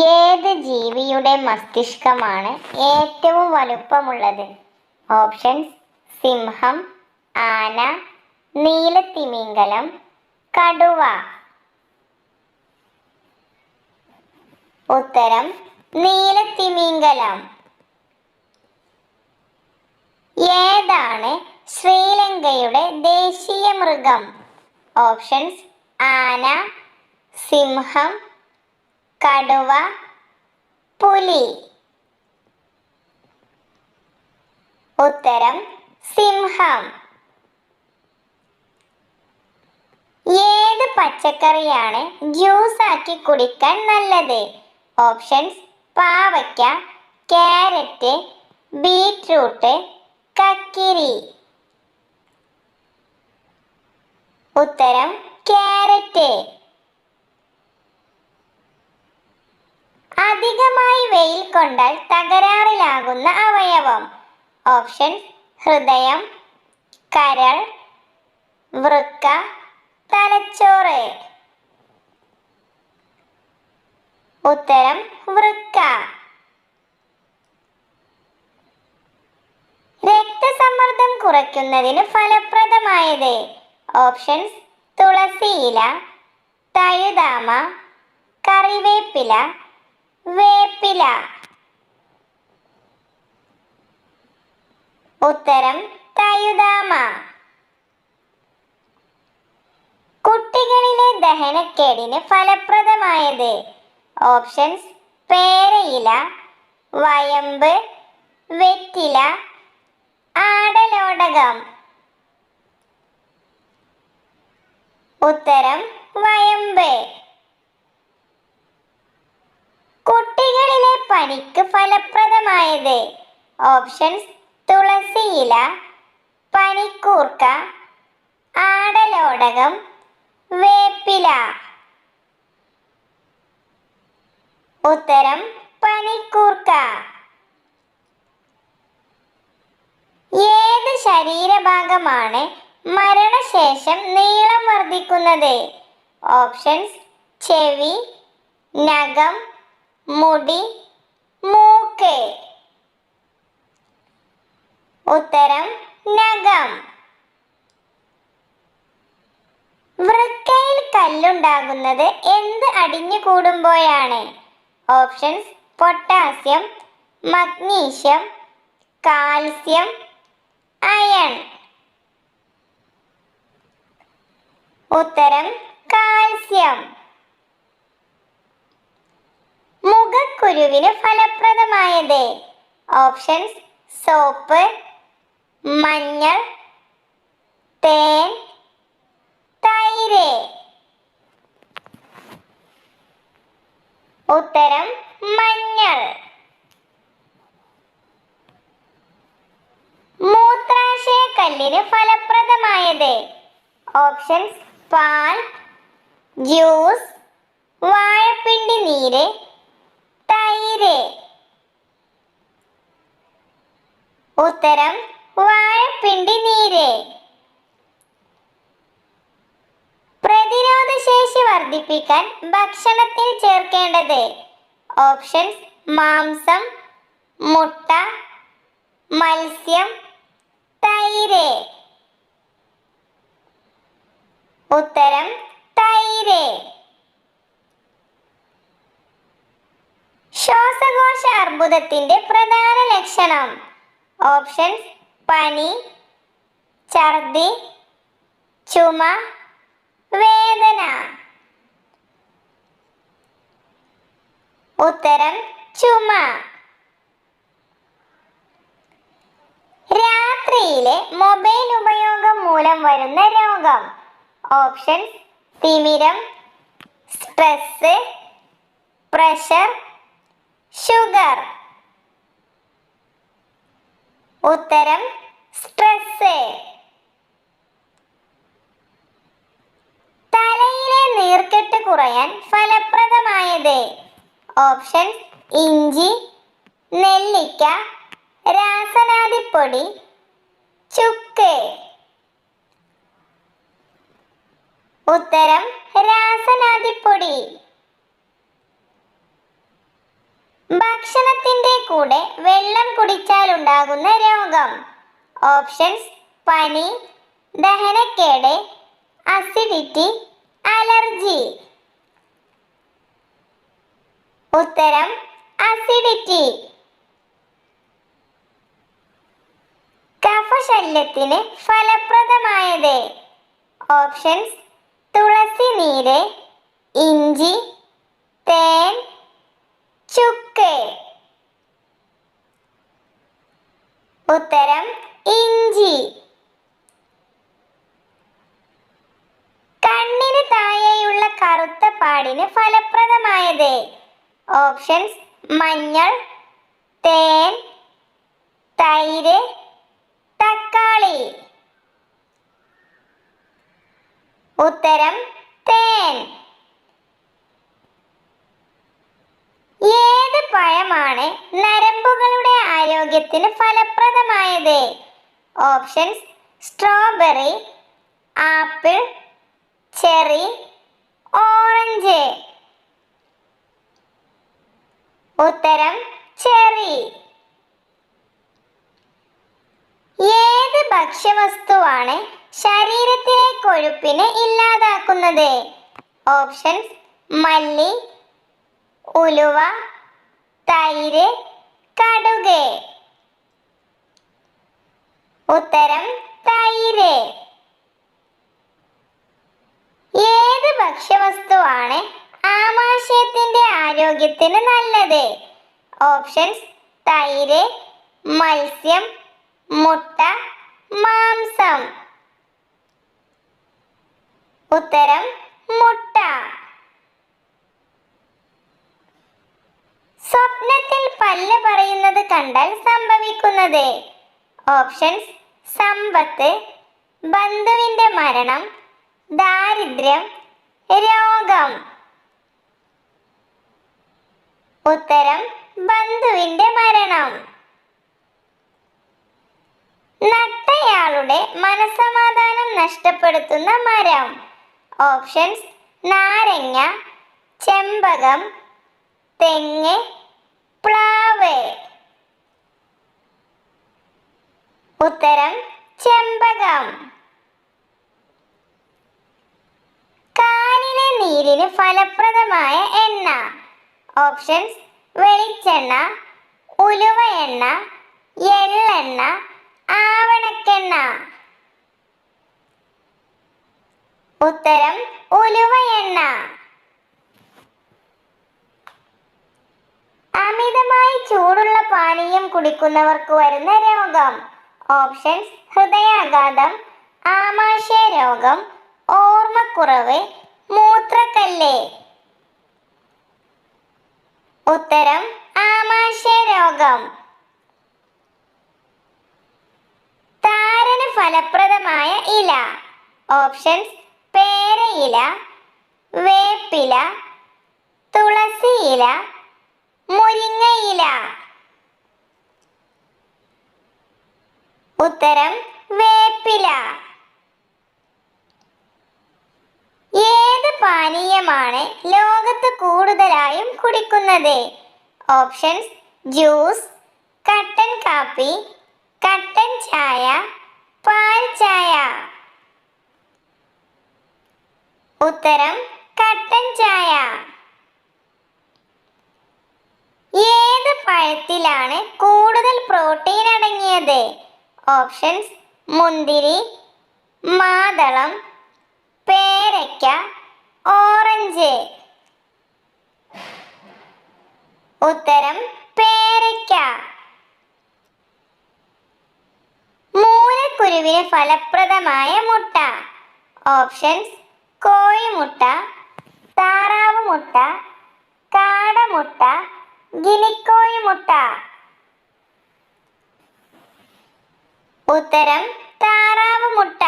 ഏത് ജീവിയുടെ മസ്തിഷ്കമാണ് ഏറ്റവും വലുപ്പമുള്ളത്? ഓപ്ഷൻസ്: സിംഹം, ആന, നീലത്തിമിംഗലം, കടുവ. ഉത്തരം: നീലത്തിമിംഗലം. ഏതാണ് ശ്രീലങ്കയുടെ ദേശീയ മൃഗം? ഓപ്ഷൻസ്: ആന, സിംഹം, കടുവ, പുലി. ഉത്തരം: സിംഹം. ഏത് പച്ചക്കറിയാണ് ജ്യൂസ് ആക്കി കുടിക്കാൻ നല്ലത്? ഓപ്ഷൻസ്: പാവയ്ക്ക, ക്യാരറ്റ്, ബീറ്റ്റൂട്ട്, കക്കിരി. ഉത്തരം: ക്യാരറ്റ്. അധികമായി വെയിൽ കൊണ്ടാൽ തകരാറിലാകുന്ന അവയവം? ഓപ്ഷൻസ്: ഹൃദയം, കരൾ, വൃക്ക, തലച്ചോറ്. ഉത്തരം: വൃക്ക. രക്തസമ്മർദ്ദം കുറയ്ക്കുന്നതിന് ഫലപ്രദമായത്? ഓപ്ഷൻസ്: തുളസിയില, തഴുതാമ, കറിവേപ്പില, വേപ്പില. ഉത്തരം: തഴുതാമ. കുട്ടികളിലെ ദഹനക്കേടിന് ഫലപ്രദമായത്? ഓപ്ഷൻസ്: പേരയില, വയമ്പ്, വെറ്റില, ആടലോടകം. ഉത്തരം: വയമ്പ്. കുട്ടികളിലെ പനിക്ക് ഫലപ്രദമായത്? ഓപ്ഷൻസ്: തുളസിയില, പനിക്കൂർക്ക, ആടലോടകം, വേപ്പില. ഉത്തരം: പനിക്കൂർക്ക. ഏത് ശരീരഭാഗമാണ് മരണശേഷം നീളം വർദ്ധിക്കുന്നത്? ഓപ്ഷൻസ്: ചെവി, നഖം, മുടി, മൂക്ക്. ഉത്തരം: നഖം. വൃക്കയിൽ കല്ലുണ്ടാകുന്നത് എന്ത് അടിഞ്ഞുകൂടുമ്പോഴാണ്? Options: potassium, magnesium, calcium, iron. ഉത്തരം: കാൽസ്യം. മുഖക്കുരുവിന് ഫലപ്രദമായത്? ഓപ്ഷൻസ്: സോപ്പ്, മഞ്ഞൾ, തേൻ, തൈര്. ഉത്തരം: മഞ്ഞൾ. മൂത്രാശയക്കല്ലിന് ഫലപ്രദമായത്? ഓപ്ഷൻസ്: പാൽ, ജ്യൂസ്, വാഴപ്പിണ്ടി നീര്, തൈര്. ഉത്തരം: വാഴപ്പിണ്ടി നീര്. പ്രതിരോധശേഷി വർദ്ധിപ്പിക്കാൻ ഭക്ഷണത്തിൽ ചേർക്കേണ്ടത്? ഓപ്ഷൻസ്: മാംസം, മുട്ട, മത്സ്യം, തൈര്. ഉത്തരം: തൈര്. ശ്വാസകോശ അർബുദത്തിന്റെ പ്രധാന ലക്ഷണം? ഓപ്ഷൻസ്: പനി, ഛർദി, ചുമ, വേദന. ഉത്തരം: ചുമ. രാത്രിയിലെ മൊബൈൽ ഉപയോഗം മൂലം വരുന്ന രോഗം? ഓപ്ഷൻസ്: തിമിരം, സ്ട്രെസ്, പ്രഷർ, ഷുഗർ. ഉത്തരം: സ്ട്രെസ്. തലയിലെ നീർക്കെട്ട് കുറയാൻ ഫലപ്രദമായത്? ഓപ്ഷൻസ്: ഇഞ്ചി, നെല്ലിക്ക, രാസനാദിപ്പൊടി, ചുക്ക്. ഉത്തരം: രാസനാദിപ്പൊടി. ഭക്ഷണത്തിന്റെ കൂടെ വെള്ളം കുടിച്ചാൽ ഉണ്ടാകുന്ന രോഗം. ഓപ്ഷൻസ്: പനി, ദഹനക്കേട്, അസിഡിറ്റി, അലർജി. ഉത്തരം: അസിഡിറ്റി. കഫശല്യത്തിന് ഫലപ്രദമായത്. ഓപ്ഷൻസ്: തുളസി നീര്, ഇഞ്ചി, തേൻ, ചുക്ക്. ഉത്തരം: ഇഞ്ചി. കണ്ണിന് താഴെയുള്ള കറുത്ത പാടിന് ഫലപ്രദമായത്. ഓപ്ഷൻസ്: മഞ്ഞൾ, തേൻ, തൈര്, തക്കാളി. ഉത്തരം: തേൻ. ഏത് പഴമാണ് നരമ്പുകളുടെ ആരോഗ്യത്തിന് ഫലപ്രദമായത്? Options: strawberry, apple, cherry, orange. ഉത്തരം: ചെറി. ഏത് ഭക്ഷ്യവസ്തുവാണ് ശരീരത്തിലെ കൊഴുപ്പിനെ ഇല്ലാതാക്കുന്നത്? ഓപ്ഷൻസ്: മല്ലി, ഉലുവ, തൈര്, കടുക്. ഉത്തരം: തൈര്. ഏത് ഭക്ഷ്യവസ്തുവാണ് ആമാശയത്തിന്റെ ആരോഗ്യത്തിന് നല്ലത്? ഓപ്ഷൻസ്: തൈര്, മത്സ്യം, മുട്ട, മാംസം. ഉത്തരം: മുട്ട. സ്വപ്നത്തിൽ പല്ല് പറയുന്നത് കണ്ടാൽ സംഭവിക്കുന്നത്? ഓപ്ഷൻസ്: സമ്പത്ത്, ബന്ധുവിന്റെ മരണം, ദാരിദ്ര്യം, രോഗം. ഉത്തരം: ബന്ധുവിന്റെ മരണം. നട്ടയാളുടെ മനസ്സമാധാനം നഷ്ടപ്പെടുത്തുന്ന മരം. ഓപ്ഷൻസ്: നാരങ്ങ, ചെമ്പകം, തെങ്ങ്, പ്ലാവ്. ഉത്തരം: ചെമ്പകം. കാലിലെ നീരിന് ഫലപ്രദമായ എണ്ണ. ഓപ്ഷൻസ്: വെളിച്ചെണ്ണ, ഉലുവ എണ്ണ, എള്ളെണ്ണ, ആവണക്കെണ്ണ. ഉത്തരം: ഉലുവ എണ്ണ. അമിതമായി ചൂടുള്ള പാനീയം കുടിക്കുന്നവർക്ക് വരുന്ന രോഗം. ഓപ്ഷൻസ്: ഹൃദയാഘാതം, ആമാശയ രോഗം, ഓർമ്മക്കുറവ്, മൂത്രക്കല്ല്. ഉത്തരം: ആമാശയ രോഗം. താരന് ഫലപ്രദമായ ഇല. ഓപ്ഷൻസ്: പേരയില, വേപ്പില, തുളസിയില, മുരിങ്ങയില. ഉത്തരം: വേപ്പില. ഏത് പാനീയമാണ് ലോകത്ത് കൂടുതലായും കുടിക്കുന്നത്? ഓപ്ഷൻസ്: ജ്യൂസ്, കട്ടൻ കാപ്പി, കട്ടൻ ചായ, പാൽ ചായ. ഉത്തരം: കട്ടൻ ചായ. ഏത് പഴത്തിലാണ് കൂടുതൽ പ്രോട്ടീൻ അടങ്ങിയത്? ഓപ്ഷൻസ്: മുന്തിരി, മാതളം, പേരയ്ക്ക, ഓറഞ്ച്. ഉത്തരം: പേരയ്ക്ക. മൂലക്കുരുവിന് ഫലപ്രദമായ മുട്ട. ഓപ്ഷൻസ്: കോഴിമുട്ട, താറാവ് മുട്ട, കാടമുട്ട, ഗിനിക്കോഴിമുട്ട. ഉത്തരം: താറാവ് മുട്ട.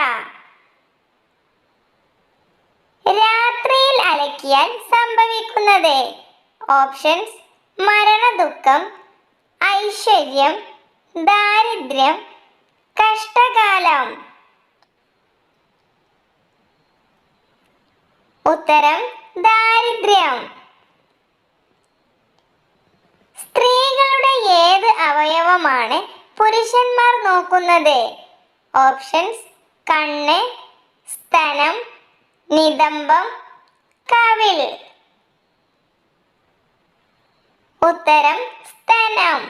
രാത്രിയിൽ അലക്കിയാൽ സംഭവിക്കുന്നത്? ഓപ്ഷൻസ്: മരണദുഃഖം, ഐശ്വര്യം, ദാരിദ്ര്യം, കഷ്ടകാലം. ഉത്തരം: ദാരിദ്ര്യം. അവയവമാണ് പുരുഷന്മാർ നോക്കുന്നത്? ഓപ്ഷൻസ്: കണ്ണ്, സ്തനം, നിതംബം, കവിൾ. ഉത്തരം: സ്തനം.